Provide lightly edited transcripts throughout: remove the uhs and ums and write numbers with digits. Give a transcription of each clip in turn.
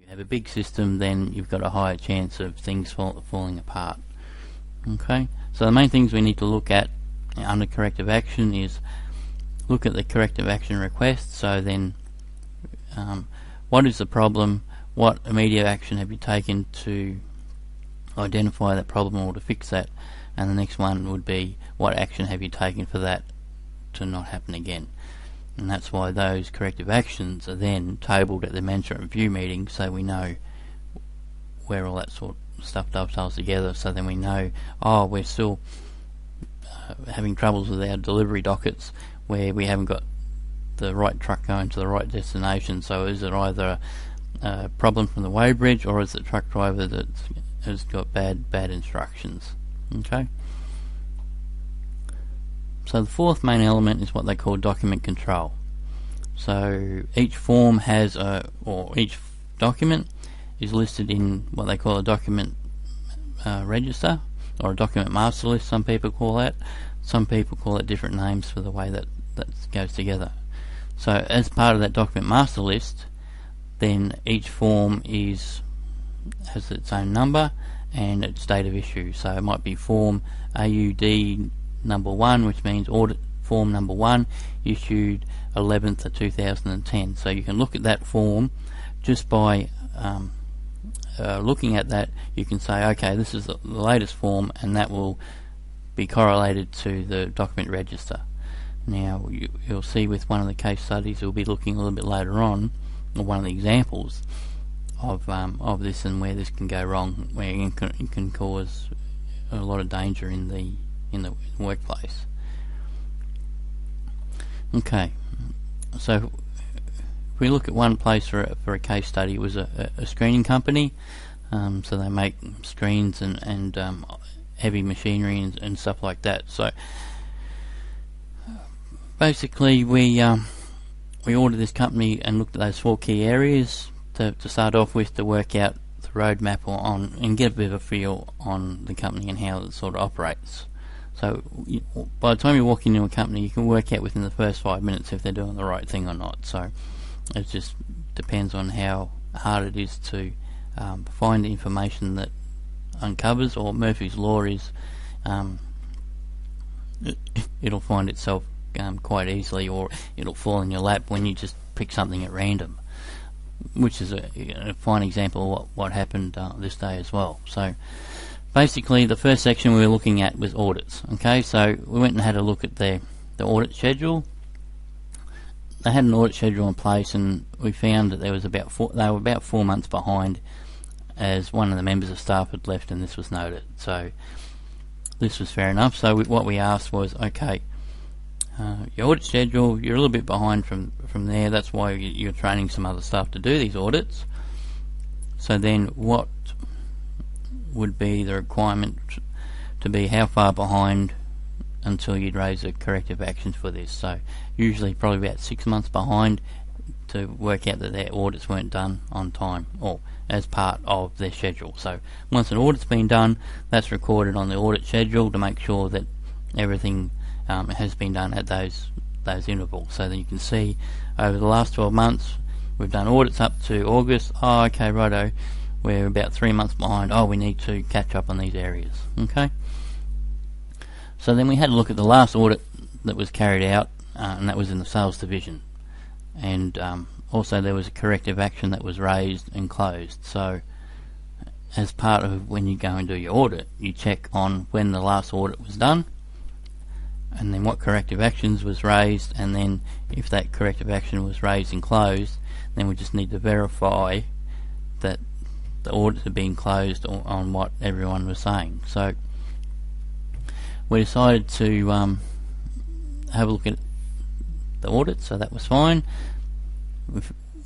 you have a big system, then you've got a higher chance of things falling apart. Okay, so the main things we need to look at under corrective action is look at the corrective action request. So then what is the problem, what immediate action have you taken to identify that problem or to fix that, and the next one would be what action have you taken for that to not happen again. And that's why those corrective actions are then tabled at the management review meeting, so we know where all that sort of stuff dovetails together. So then we know, oh, we're still having troubles with our delivery dockets where we haven't got the right truck going to the right destination. So is it either a problem from the weighbridge, or is it the truck driver that has got bad instructions? Okay. So the fourth main element is what they call document control. So each form has or each document is listed in what they call a document register, or a document master list, some people call that. Some people call it different names for the way that goes together. So as part of that document master list, then each form has its own number and its date of issue. So it might be form AUD number 1, which means audit form number 1, issued 11th of 2010. So you can look at that form just by looking at that. You can say, okay, this is the latest form, and that will be correlated to the document register. Now you'll see with one of the case studies we'll be looking a little bit later on, or one of the examples of this and where this can go wrong, where it can cause a lot of danger in the workplace. Okay, so if we look at one place for a case study, it was a screening company. So they make screens and heavy machinery and stuff like that. So basically we ordered this company and looked at those 4 key areas to start off with, to work out the roadmap and get a bit of a feel on the company and how it sort of operates. So by the time you walk into a company, you can work out within the first 5 minutes if they're doing the right thing or not. So it just depends on how hard it is to find the information that uncovers, or Murphy's Law is it'll find itself quite easily, or it'll fall in your lap when you just pick something at random, which is a fine example of what happened this day as well. So basically the first section we were looking at was audits. Okay, so we went and had a look at the audit schedule. They had an audit schedule in place, and we found that they were about 4 months behind, as one of the members of staff had left, and this was noted. So this was fair enough. So what we asked was, okay, your audit schedule, you're a little bit behind from there, that's why you're training some other staff to do these audits. So then what would be the requirement to be how far behind until you'd raise a corrective action for this? So usually probably about 6 months behind, to work out that their audits weren't done on time or as part of their schedule. So once an audit's been done, that's recorded on the audit schedule to make sure that everything has been done at those intervals. So that you can see over the last 12 months we've done audits up to August. Oh, okay, righto, we're about 3 months behind. Oh, we need to catch up on these areas. Okay, so then we had a look at the last audit that was carried out, and that was in the sales division, and also there was a corrective action that was raised and closed. So as part of when you go and do your audit, you check on when the last audit was done, and then what corrective actions was raised, and then if that corrective action was raised and closed, then we just need to verify that the audit had been closed on what everyone was saying. So we decided to have a look at the audit, so that was fine.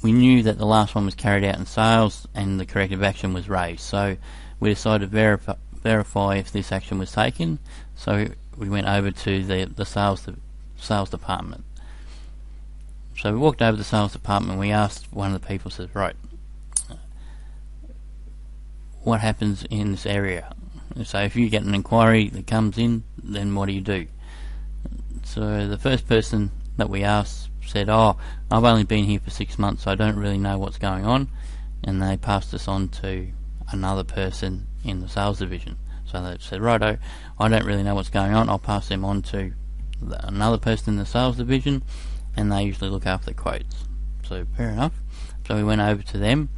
We knew that the last one was carried out in sales and the corrective action was raised, so we decided to verify if this action was taken. So we went over to the sales department. So we walked over to the sales department, we asked one of the people, says, right, what happens in this area? So if you get an inquiry that comes in, then what do you do? So the first person that we asked said, oh, I've only been here for 6 months, so I don't really know what's going on. and they passed us on to another person in the sales division. So they said, righto, I don't really know what's going on, I'll pass them on to another person in the sales division, and they usually look after the quotes. So fair enough. So we went over to them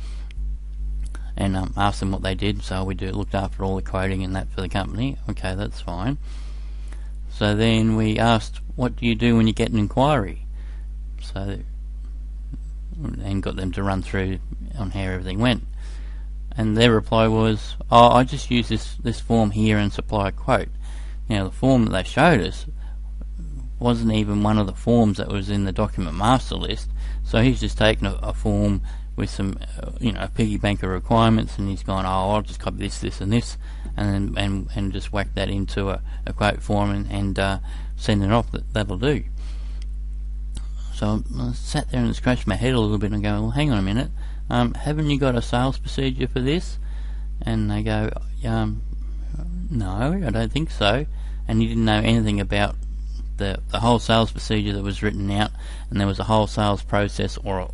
and asked them what they did. So we looked after all the quoting and that for the company. Okay, that's fine. So then we asked, what do you do when you get an inquiry? So, and got them to run through on how everything went. And their reply was, oh, I just use this form here and supply a quote. Now the form that they showed us wasn't even one of the forms that was in the document master list. So he's just taken a form with some, a piggy bank of requirements, and he's gone, oh, I'll just copy this, and this, and just whack that into a quote form and send it off. That'll do. So I sat there and scratched my head a little bit and go, well, hang on a minute, haven't you got a sales procedure for this? And they go, no, I don't think so. And he didn't know anything about the whole sales procedure that was written out, and there was a whole sales process or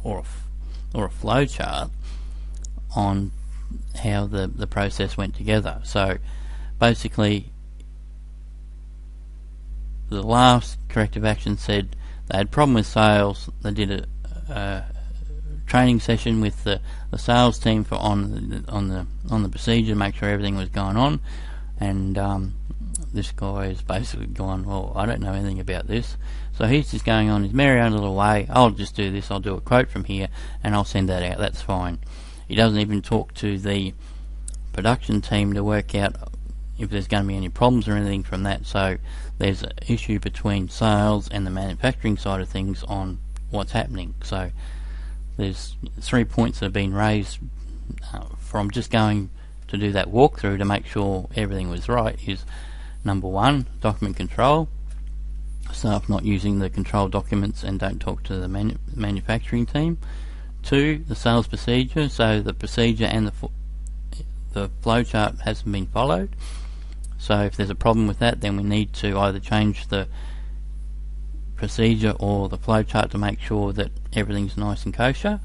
a flow chart on how the process went together. So basically, the last corrective action said they had a problem with sales. They did a training session with the sales team on the procedure to make sure everything was going on, and this guy is basically gone, well, I don't know anything about this. So he's just going on his merry own little way. I'll just do this, I'll do a quote from here and I'll send that out, that's fine. He doesn't even talk to the production team to work out if there's going to be any problems or anything from that. So there's an issue between sales and the manufacturing side of things on what's happening. So there's 3 points that have been raised from just going to do that walkthrough to make sure everything was right. Is number 1, document control. Staff not using the control documents and don't talk to the manufacturing team. 2, the sales procedure. So the procedure and the flow chart hasn't been followed. So if there's a problem with that, then we need to either change the procedure or the flow chart to make sure that everything's nice and kosher.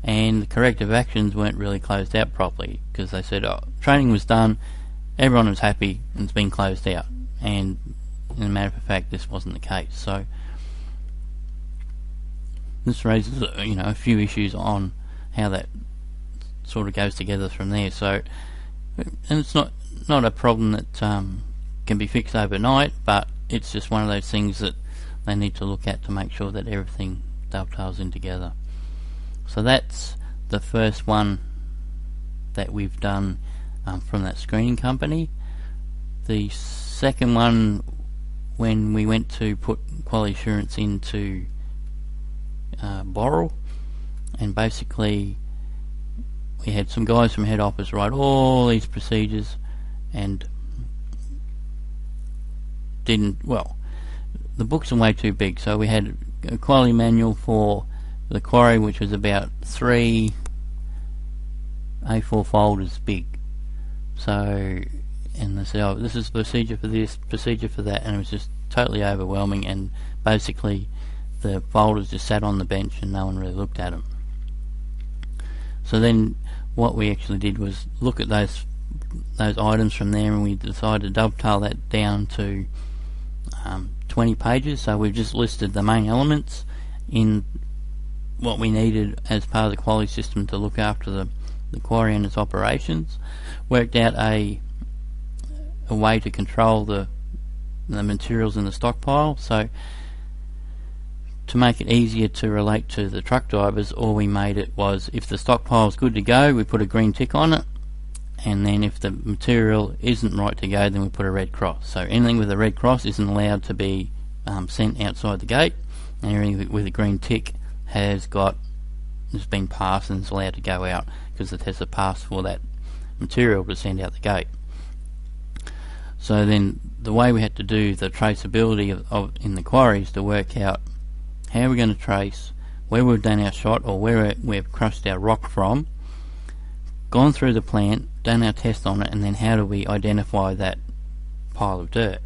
And the corrective actions weren't really closed out properly, because they said, oh, training was done, everyone was happy, and it's been closed out. And in a matter of fact, this wasn't the case. So this raises a few issues on how that sort of goes together from there. So, and it's not a problem that can be fixed overnight, but it's just one of those things that they need to look at to make sure that everything dovetails in together. So that's the first one that we've done from that screening company. The second one, when we went to put quality assurance into Boral, and basically we had some guys from head office write all these procedures and the books are way too big. So we had a quality manual for the quarry which was about 3 A4 folders big. So, and they said, oh, this is procedure for this, procedure for that, and it was just totally overwhelming, and basically the folders just sat on the bench and no one really looked at them. So then what we actually did was look at those items from there, and we decided to dovetail that down to 20 pages. So we've just listed the main elements in what we needed as part of the quality system to look after the quarry and its operations, worked out a way to control the materials in the stockpile. So to make it easier to relate to the truck drivers, all we made it was, if the stockpile is good to go, we put a green tick on it, and then if the material isn't right to go, then we put a red cross. So anything with a red cross isn't allowed to be sent outside the gate, and everything with a green tick has been passed and is allowed to go out, because it has a pass for that material to send out the gate. So then the way we had to do the traceability of in the quarries to work out how we're going to trace where we've done our shot or where we've crushed our rock from, gone through the plant, done our test on it, and then how do we identify that pile of dirt.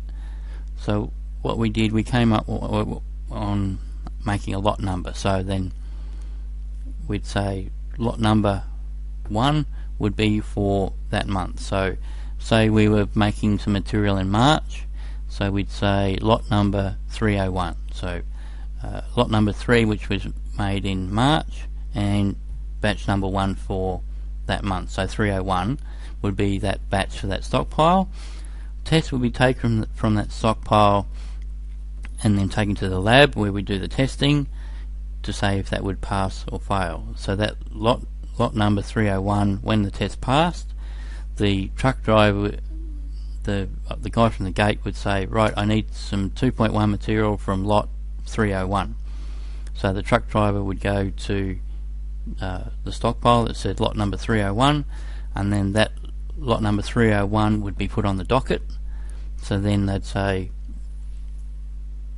So what we did, we came up on making a lot number. So then we'd say lot number 1 would be for that month. So say we were making some material in March, so we'd say lot number 301. So lot number 3, which was made in March, and batch number 1 for that month. So 301 would be that batch for that stockpile. Tests would be taken from that stockpile and then taken to the lab where we do the testing to say if that would pass or fail. So that lot number 301, when the test passed, the truck driver, the guy from the gate would say, right, I need some 2.1 material from lot 301. So the truck driver would go to the stockpile that said lot number 301, and then that lot number 301 would be put on the docket. So then they'd say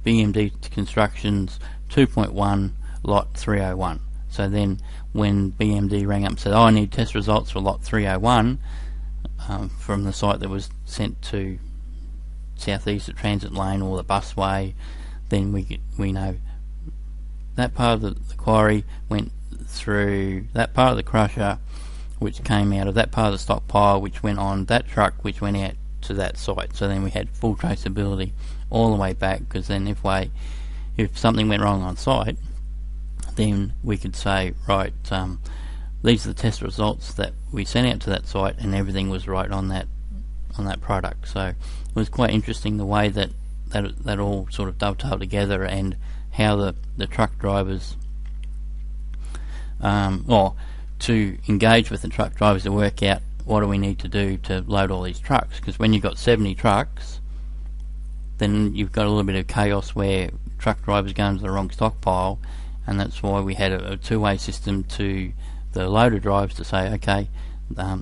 BMD Constructions 2.1 lot 301. So then when BMD rang up and said, oh, I need test results for lot 301 from the site that was sent to Southeast at Transit Lane or the busway, then we know that part of the quarry went through that part of the crusher, which came out of that part of the stockpile, which went on that truck, which went out to that site. So then we had full traceability all the way back, because then if something went wrong on site, then we could say, right, these are the test results that we sent out to that site, and everything was right on that product. So it was quite interesting the way that all sort of dovetailed together, and how the truck drivers, to engage with the truck drivers to work out what do we need to do to load all these trucks. Because when you've got 70 trucks, then you've got a little bit of chaos where truck drivers go into the wrong stockpile, and that's why we had a two-way system to the loader drivers to say, okay,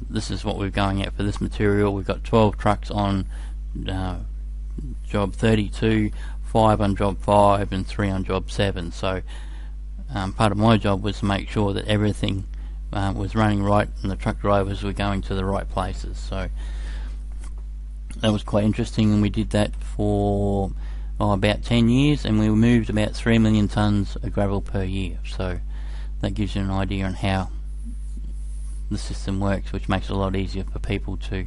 this is what we're going at for this material. We've got 12 trucks on job 32, 5 on job 5 and 3 on job 7. So part of my job was to make sure that everything was running right and the truck drivers were going to the right places. So that was quite interesting, and we did that for about 10 years, and we moved about 3 million tonnes of gravel per year. So that gives you an idea on how the system works, which makes it a lot easier for people to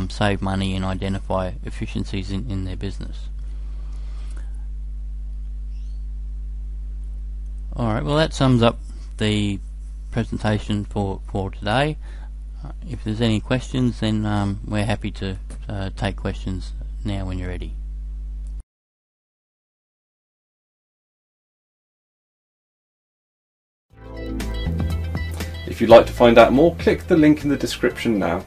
save money and identify efficiencies in their business. Alright, well, that sums up the presentation for today. If there's any questions, then we're happy to take questions now when you're ready. If you'd like to find out more, click the link in the description now.